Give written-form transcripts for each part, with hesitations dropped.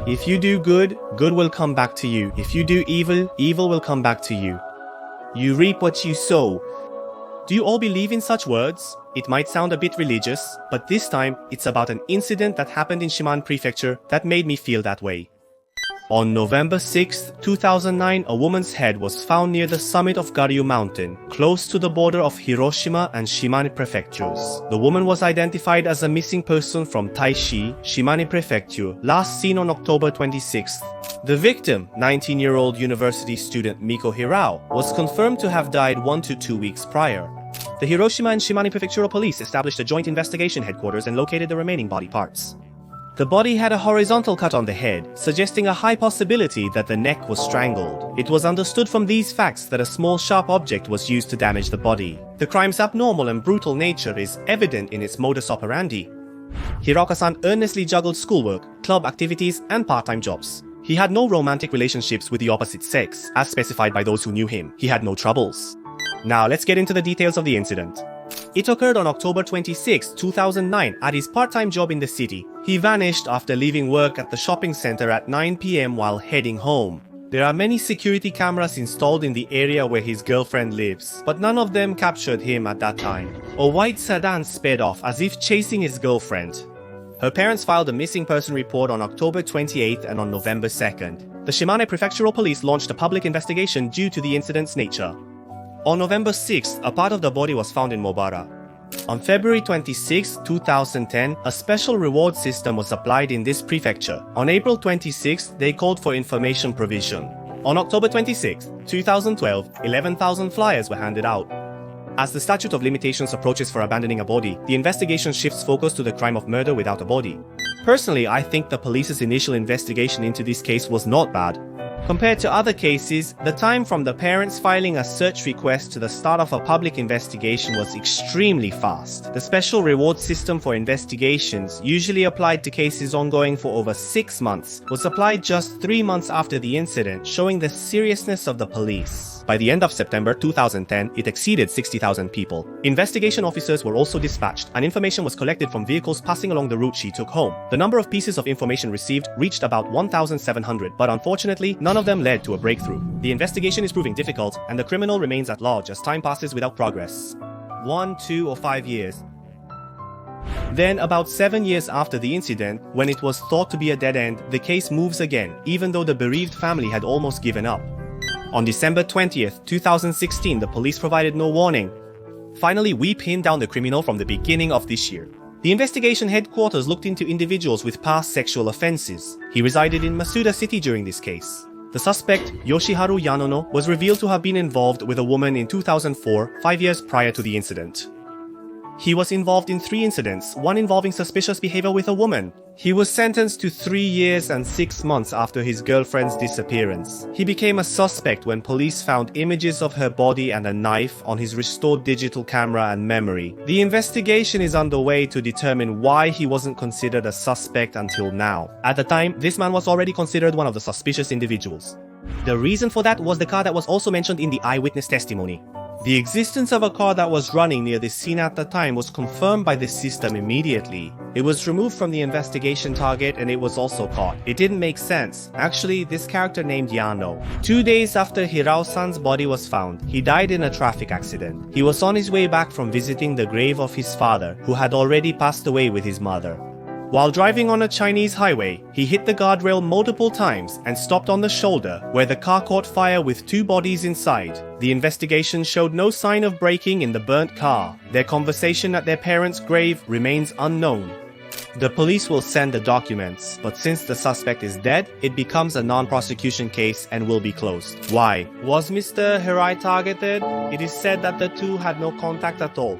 If you do good, good will come back to you. If you do evil, evil will come back to you. You reap what you sow. Do you all believe in such words? It might sound a bit religious, but this time it's about an incident that happened in Shimane Prefecture that made me feel that way. On November 6, 2009, a woman's head was found near the summit of Garyu Mountain, close to the border of Hiroshima and Shimane prefectures. The woman was identified as a missing person from Taishi, Shimane Prefecture, last seen on October 26th. The victim, 19-year-old university student Miko Hirao, was confirmed to have died 1 to 2 weeks prior. The Hiroshima and Shimane Prefectural Police established a joint investigation headquarters and located the remaining body parts. The body had a horizontal cut on the head, suggesting a high possibility that the neck was strangled. It was understood from these facts that a small sharp object was used to damage the body. The crime's abnormal and brutal nature is evident in its modus operandi. Hirao-san earnestly juggled schoolwork, club activities, and part-time jobs. He had no romantic relationships with the opposite sex, as specified by those who knew him. He had no troubles. Now let's get into the details of the incident. It occurred on October 26, 2009 at his part-time job in the city. He vanished after leaving work at the shopping center at 9 p.m. while heading home. There are many security cameras installed in the area where his girlfriend lives, but none of them captured him at that time. A white sedan sped off as if chasing his girlfriend. Her parents filed a missing person report on October 28th and on November 2nd. The Shimane Prefectural Police launched a public investigation due to the incident's nature. On November 6th, a part of the body was found in Mobara. On February 26, 2010, a special reward system was applied in this prefecture. On April 26, they called for information provision. On October 26, 2012, 11,000 flyers were handed out. As the statute of limitations approaches for abandoning a body, the investigation shifts focus to the crime of murder without a body. Personally, I think the police's initial investigation into this case was not bad. Compared to other cases, the time from the parents filing a search request to the start of a public investigation was extremely fast. The special reward system for investigations, usually applied to cases ongoing for over 6 months, was applied just 3 months after the incident, showing the seriousness of the police. By the end of September 2010, it exceeded 60,000 people. Investigation officers were also dispatched, and information was collected from vehicles passing along the route she took home. The number of pieces of information received reached about 1,700, but unfortunately, none of them led to a breakthrough. The investigation is proving difficult, and the criminal remains at large as time passes without progress. 1, 2, or 5 years. Then, about 7 years after the incident, when it was thought to be a dead end, the case moves again, even though the bereaved family had almost given up. On December 20th, 2016, the police provided no warning. Finally, we pinned down the criminal from the beginning of this year. The investigation headquarters looked into individuals with past sexual offenses. He resided in Masuda City during this case. The suspect, Yoshiharu Yanono, was revealed to have been involved with a woman in 2004, 5 years prior to the incident. He was involved in 3 incidents, one involving suspicious behavior with a woman. He was sentenced to 3 years and 6 months after his girlfriend's disappearance. He became a suspect when police found images of her body and a knife on his restored digital camera and memory. The investigation is underway to determine why he wasn't considered a suspect until now. At the time, this man was already considered one of the suspicious individuals. The reason for that was the car that was also mentioned in the eyewitness testimony. The existence of a car that was running near the scene at the time was confirmed by the system immediately. It was removed from the investigation target and it was also caught. It didn't make sense. Actually, this character named Yano. 2 days after Hirao-san's body was found, he died in a traffic accident. He was on his way back from visiting the grave of his father, who had already passed away with his mother. While driving on a Chinese highway, he hit the guardrail multiple times and stopped on the shoulder, where the car caught fire with 2 bodies inside. The investigation showed no sign of braking in the burnt car. Their conversation at their parents' grave remains unknown. The police will send the documents, but since the suspect is dead, it becomes a non-prosecution case and will be closed. Why? Was Mr. Hirao targeted? It is said that the two had no contact at all.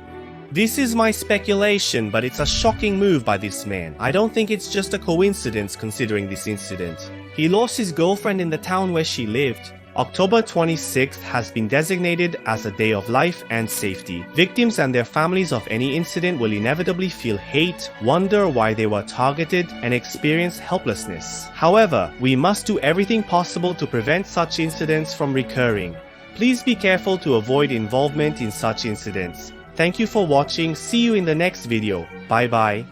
This is my speculation, but it's a shocking move by this man. I don't think it's just a coincidence considering this incident. He lost his girlfriend in the town where she lived. October 26th has been designated as a day of life and safety. Victims and their families of any incident will inevitably feel hate, wonder why they were targeted, and experience helplessness. However, we must do everything possible to prevent such incidents from recurring. Please be careful to avoid involvement in such incidents. Thank you for watching. See you in the next video. Bye bye.